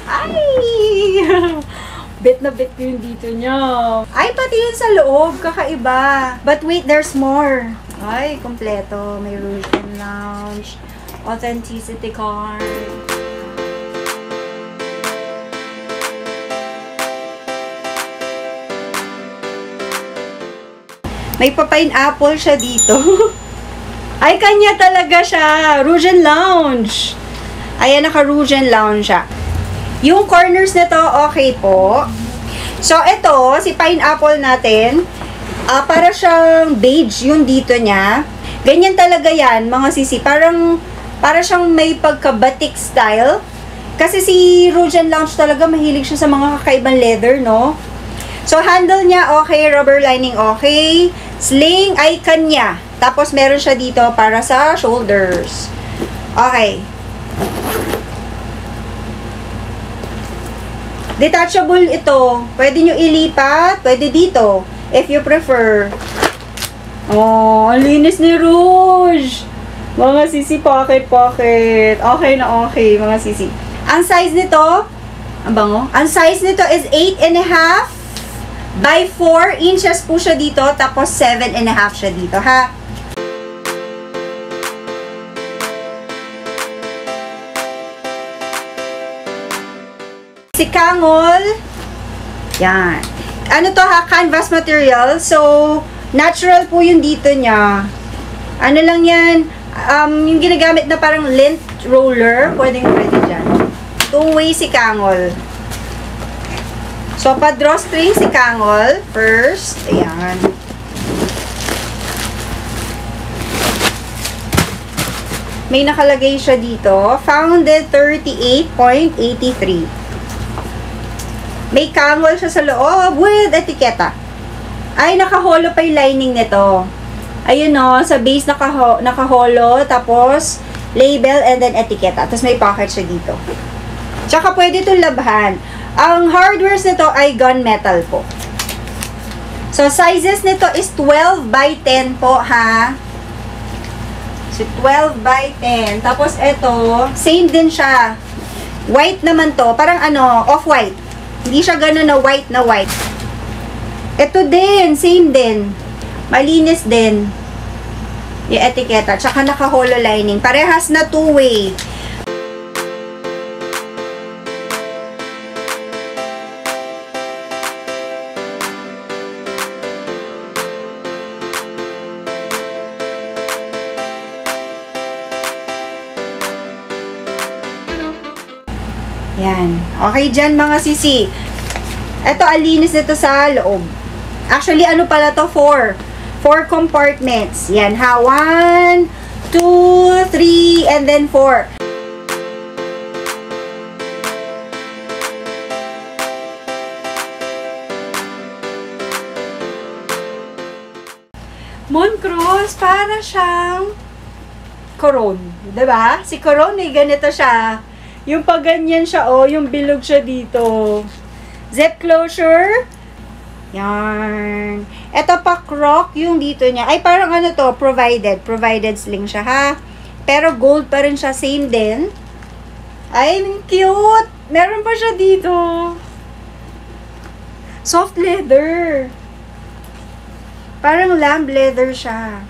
Ay! Bit na bit ko yung dito niya. Ay, pati yun sa loob. Kakaiba. But wait, there's more. Ay, kompleto. May Rouge and Lounge. Authenticity card. May pa-pineapple siya dito. Ay, kanya talaga siya. Rouge and Lounge. Ayan, naka-Rouge and Lounge siya. Yung corners nito, okay po. So, ito, si pineapple natin, para siyang beige yung dito niya. Ganyan talaga yan, mga sisi. Para siyang may pagka-batik style. Kasi si Rouge and Lounge talaga, mahilig siya sa mga kakaibang leather, no? So, handle niya, okay. Rubber lining, okay. Sling ay kanya. Tapos, meron siya dito para sa shoulders. Okay. Detachable ito. Pwede nyo ilipat. Pwede dito. If you prefer. Oh, ang linis ni Rouge. Mga sisi, pocket. Okay na okay, mga sisi. Ang size nito, ang bango. Ang size nito is 8.5 by 4 inches po siya dito. Tapos 7.5 siya dito, ha? Si Kangol, yan. Ano to ha? Canvas material. So, natural po yung dito niya. Ano lang yan? Yung ginagamit na parang lint roller. Pwede dyan. Two-way si Kangol. So, pa-drawstring si Kangol. First, ayan. May nakalagay siya dito. Founded 38.83. May Kangol siya sa loob with etiketa. Ay, naka-holo pa yung lining nito. Ayun o, sa base naka-holo, tapos label and then etiketa. Tapos may pocket siya dito. Tsaka pwede itong labhan. Ang hardwares nito ay gunmetal po. So, sizes nito is 12 by 10 po, ha? So, 12 by 10. Tapos ito, same din siya. White naman to. Parang ano, off-white. Hindi siya gano'n na white na white. Ito din, same din. Malinis din. Yung etiketa. Tsaka naka-holo lining. Parehas na two-way. Yan. Okay dyan mga sisi. Ito, alinis nito sa loob. Actually, ano pala to? 4 compartments. Yan ha. 1, 2, 3, and then 4. Moncros, para siyang Coron. Diba? Si Coron, may ganito siya. Yung pag ganyan siya, oh, yung bilog siya dito. Zip closure. Yan. Ito pa croc, yung dito niya. Ay, parang ano to, provided. Provided sling siya, ha? Pero gold pa rin siya, same din. Ay, cute. Meron pa siya dito. Soft leather. Parang lamb leather siya.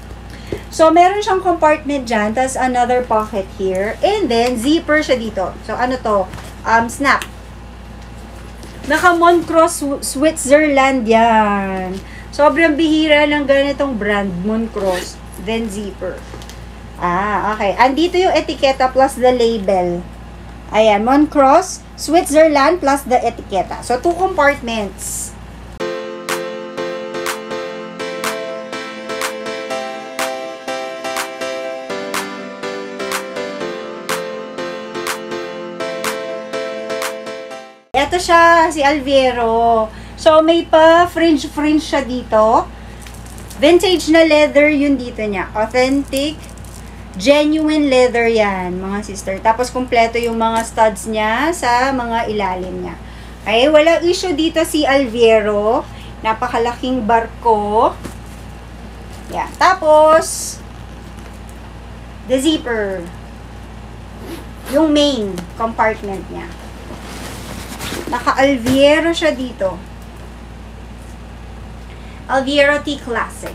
So, meron siyang compartment dyan, tas another pocket here, and then zipper siya dito. So, ano to? Snap. Naka-Moncros Switzerland yan. Sobrang bihira ng ganitong brand, Moncros. Then zipper. Ah, okay. Andito yung etiketa plus the label. Ayan, Moncros Switzerland plus the etiketa. So, 2 compartments. Ito siya, si Alviero. So, may pa fringe siya dito. Vintage na leather yun dito niya. Authentic, genuine leather yan, mga sister. Tapos, kompleto yung mga studs niya sa mga ilalim niya. Okay, walang issue dito si Alviero. Napakalaking barko. Yan. Tapos, the zipper. Yung main compartment niya. Naka-Alviero siya dito. Alviero T Classic.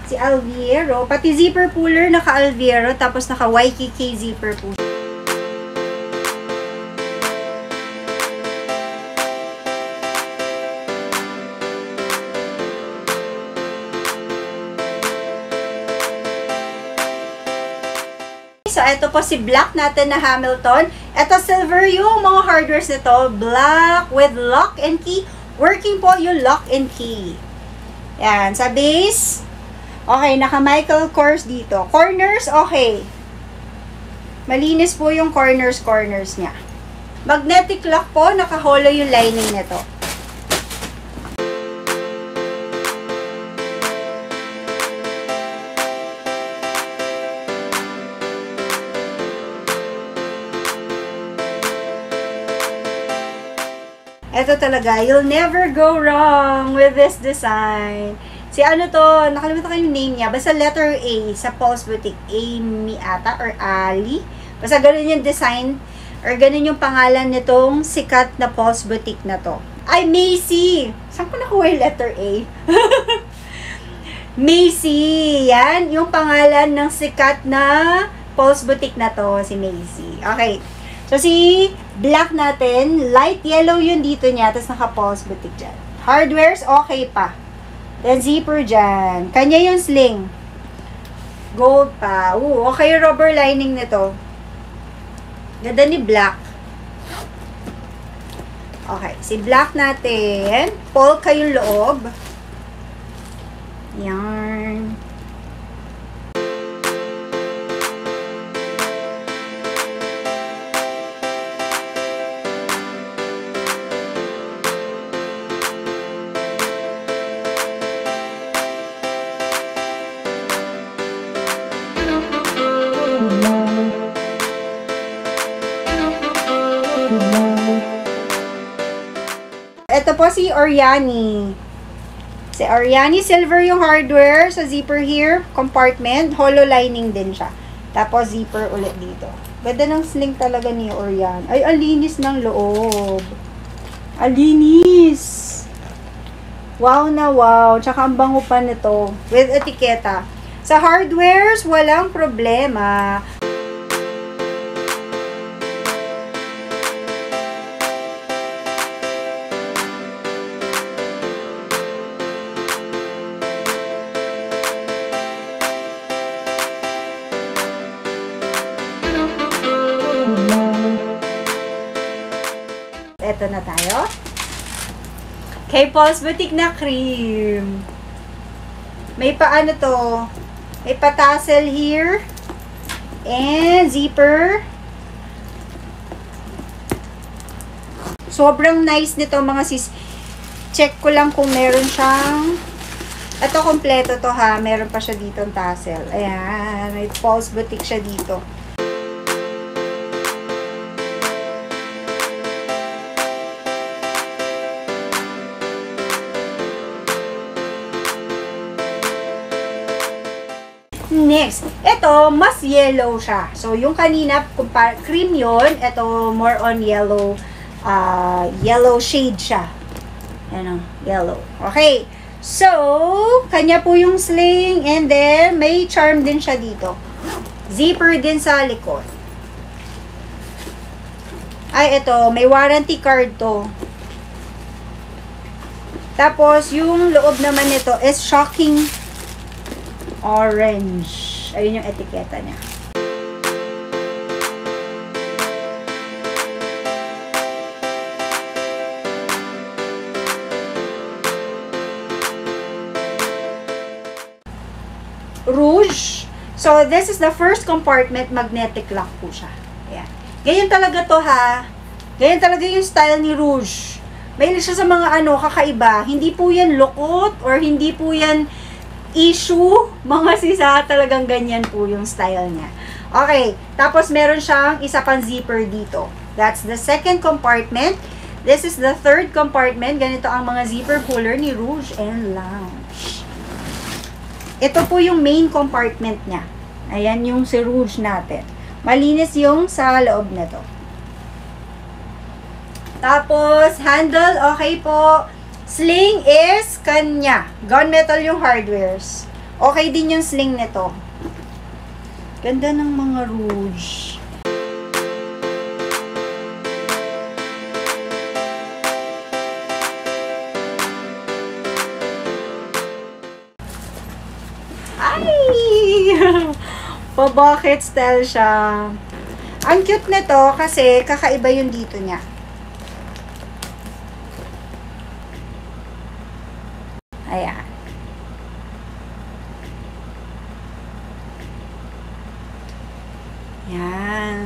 Si Alviero, pati zipper puller naka-Alviero, tapos naka-YKK zipper po. So, ito po si black natin na Hamilton. Ito silver yung mga hardwares nito. Black with lock and key. Working po yung lock and key. Yan. Sa base, okay, naka-Michael Kors dito. Corners, okay. Malinis po yung corners niya. Magnetic lock po, naka-hollow yung lining nito. Ito talaga, you'll never go wrong with this design. Si ano to, nakalimutan ko yung name niya. Basta letter A sa Paul's Boutique. Amy ata or Ali. Basta ganun yung design or ganun yung pangalan nitong sikat na Paul's Boutique na to. Ay, Macy! Saan ko nakuha yung letter A? Macy! Yan, yung pangalan ng sikat na Paul's Boutique na to, si Macy. Okay. So, si black natin, light yellow yun dito niya, tapos naka-Paul's Boutique dyan. Hardwares, okay pa. Then, zipper dyan. Kanya yung sling. Gold pa. Okay yung rubber lining nito. Ganda ni black. Okay, si black natin, polka yung loob. Yan. Ito po si Oriani. Si Oriani, silver yung hardware sa zipper here, compartment, hollow lining din siya. Tapos zipper ulit dito. Ganda ng sling talaga ni Oriani. Ay, alinis ng loob. Alinis! Wow na wow. Tsaka ang bango pa nito. With etiketa. Sa hardwares, walang problema. Ito na tayo. Kay Paul's Boutique na cream. May paano to? May pa-tassel here. And zipper. Sobrang nice nito mga sis. Check ko lang kung meron siyang. Ito kompleto to ha. Meron pa siya dito ang tassel. Ayan. May Paul's Boutique siya dito. Next, ito, mas yellow siya. So, yung kanina, cream yun. Ito, more on yellow, yellow shade siya. Ano, yellow. Okay. So, kanya po yung sling. And then, may charm din siya dito. Zipper din sa likod. Ay, ito, may warranty card to. Tapos, yung loob naman nito is shocking orange. Ayun yung etiketa niya. Rouge. So, this is the first compartment. Magnetic lock po siya. Ayan. Ganyan talaga to ha. Ganyan talaga yung style ni Rouge. Mahilig siya sa mga kakaiba. Hindi po yan lukot or hindi po yan issue, mga sisa, talagang ganyan po yung style niya. Okay, tapos meron siyang isa pang zipper dito. That's the second compartment. This is the third compartment. Ganito ang mga zipper puller ni Rouge and Lounge. Ito po yung main compartment niya. Ayan yung si Rouge natin. Malinis yung sa loob nito. Tapos, handle, okay po. Sling is kanya. Gunmetal yung hardwares. Okay din yung sling nito. Ganda ng mga rouge. Ay! Pa-bucket style siya. Ang cute nito kasi kakaiba yung dito niya. Ayan. Yan.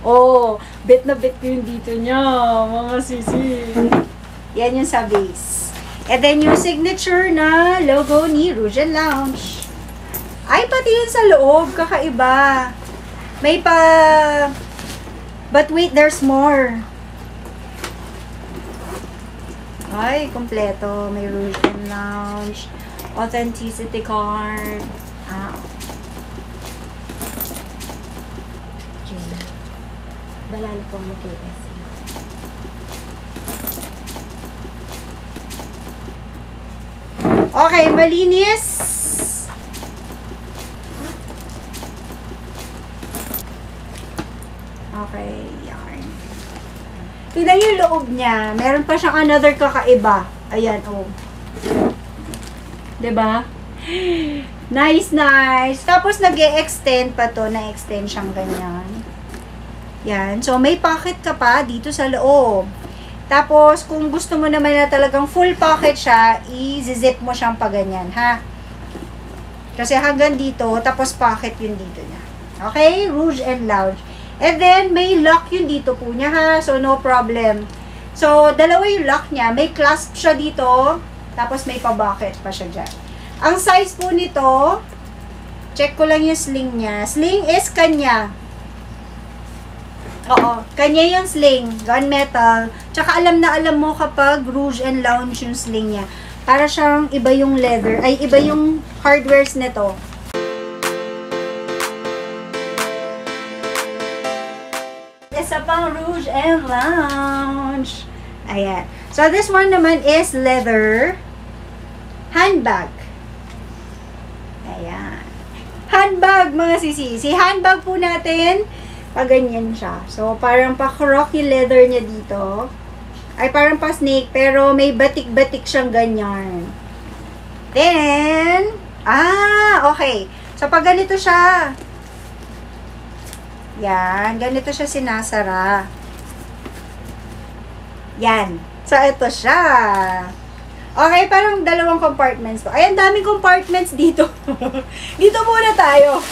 Oh, bit na bit yung dito niya, mga sisi. Yan yung sa base. And then yung signature na logo ni Rouge and Lounge. Ay, pati yun sa loob, kakaiba. May pa... But wait, there's more. Ay, kompleto. May Rouge and Lounge. Authenticity card. Ah. Okay. Balala po mo KS. Okay, malinis. Okay, yarn. Tignan yung loob niya. Meron pa siyang another kakaiba. Ayan, oh. Diba? Nice, nice. Tapos, nag-e-extend pa to. Na-extend siyang ganyan. Yan. So, may pocket ka pa dito sa loob. Tapos, kung gusto mo naman na talagang full pocket siya, i-zip mo siyang pa ganyan, ha? Kasi hanggang dito, tapos pocket yun dito niya. Okay? Rouge and Lounge. And then, may lock yun dito po niya, ha? So, no problem. So, dalawa yung lock niya. May clasp siya dito, tapos may pa-bucket pa siya dyan. Ang size po nito, check ko lang yung sling niya. Sling is kanya. Oo, kanya yung sling. Gunmetal. Tsaka alam na alam mo kapag Rouge and Lounge yung sling niya. Para siyang iba yung leather, ay iba yung hardwares nito. Isa pang Rouge and Lounge. Ayan. So, this one naman is leather handbag. Ayan. Handbag, mga sisi. Si handbag po natin, ganyan siya. So, parang pa-croc yung leather niya dito. Ay, parang pa-snake, pero may batik-batik siyang ganyan. Then, okay. So, pag ganito siya, yan, ganito siya sinasara. Yan. So, ito siya. Okay, parang dalawang compartments to. Ay, ang daming compartments dito. Dito muna tayo.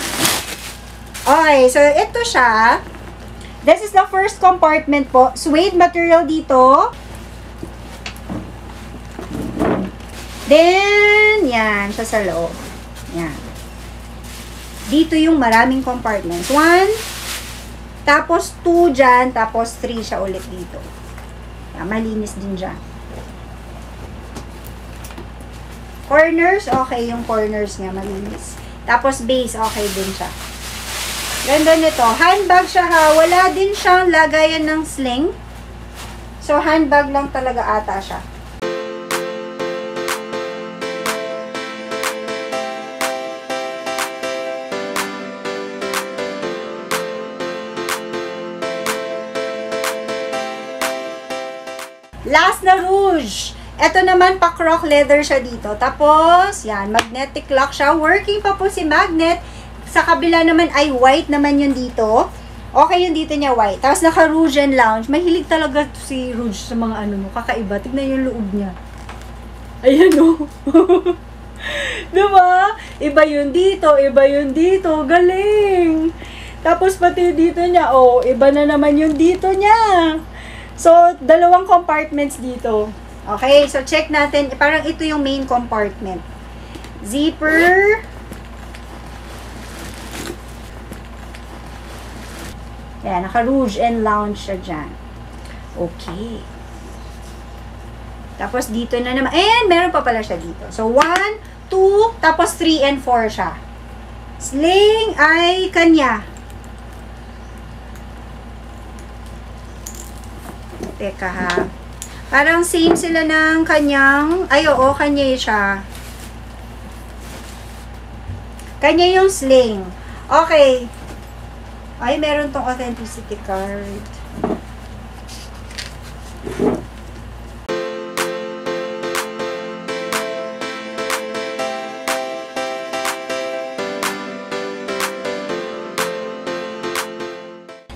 Okay, so ito siya. This is the first compartment po. Suede material dito. Then, yan, siya sa loob. Yan. Dito yung maraming compartments. 1, tapos 2 dyan, tapos 3 siya ulit dito. Yan, malinis din dyan. Corners, okay yung corners niya, malinis. Tapos base, okay din siya. Ganda nito. Handbag siya ha. Wala din siyang lagayan ng sling. So, handbag lang talaga ata siya. Last na Rouge. Ito naman, pa-croc leather siya dito. Tapos, yan, magnetic lock siya. Working pa po si magnet. Sa kabila naman ay white naman yun dito. Okay yung dito niya white. Tapos naka-Rouge and Lounge. Mahilig talaga si Rouge sa mga ano mo. Kakaiba. Tignan yung loob niya. Ayan o. Diba? Iba yun dito. Iba yun dito. Galing. Tapos pati dito niya. Oh, iba na naman yung dito niya. So, dalawang compartments dito. Okay, so check natin. Parang ito yung main compartment. Zipper. Ayan, naka-Rouge and Lounge siya dyan. Okay. Tapos dito na naman. And meron pa pala siya dito. So, 1, 2, tapos 3 and 4 siya. Sling ay kanya. Teka ha. Parang same sila ng kanyang, ay oo, kanya siya. Kanya yung sling. Okay. Ay, meron tong authenticity card.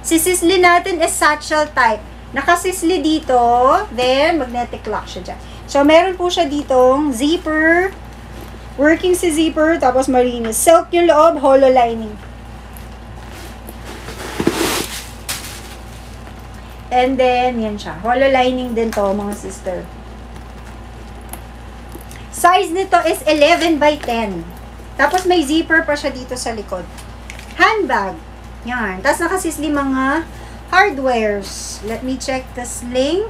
Si Sisley natin is satchel type. Naka-Sisley dito, then magnetic lock siya dyan. So, meron po siya ditong zipper, working si zipper, tapos malinis. Silk yung loob, hollow lining. And then, yan siya. Hollow lining din to, mga sister. Size nito is 11 by 10. Tapos, may zipper pa siya dito sa likod. Handbag. Yan. Tapos, naka-Sisley mga hardwares. Let me check the sling.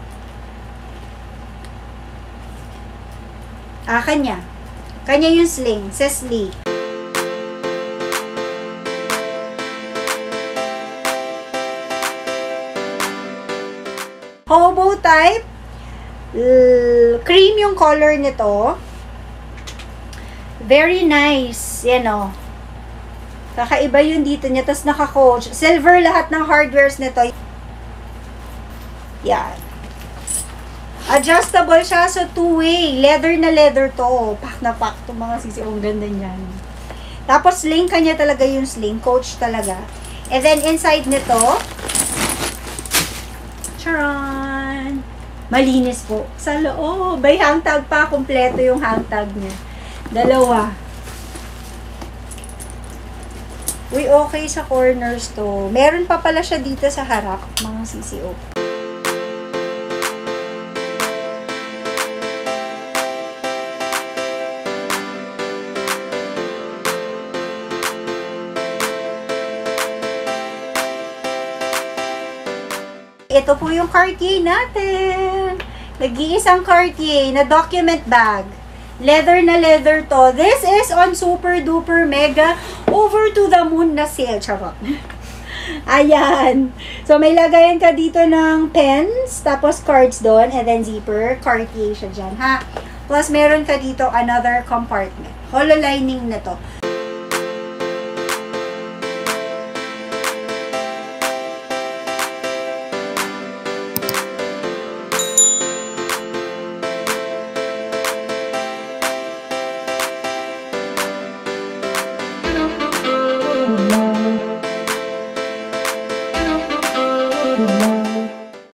Kanya. Kanya yung sling. Sisley. Hobo type. Cream yung color nito. Very nice. Yan o. Kakaiba yun dito niya. Tapos naka-coach. Silver lahat ng hardwares nito. Yan. Adjustable siya. So, two-way. Leather na leather to. Pak na pak. Itong mga sisi. Ang ganda niyan. Tapos, sling kanya talaga yung sling. Coach talaga. And then, inside nito. Charan! Malinis po. Sa loob. May hang tag pa. Kompleto yung hang tag niya. Dalawa. Uy, okay sa corners to. Meron pa pala siya dito sa harap, mga CCO. Ito po yung Cartier natin. Nag-iisang Cartier na document bag. Leather na leather to. This is on super duper mega over to the moon na sale. Charot. Ayan. So, may lagayan ka dito ng pens, tapos cards doon, and then zipper. Cartier siya dyan, ha? Plus, meron ka dito another compartment. Hollow lining na to.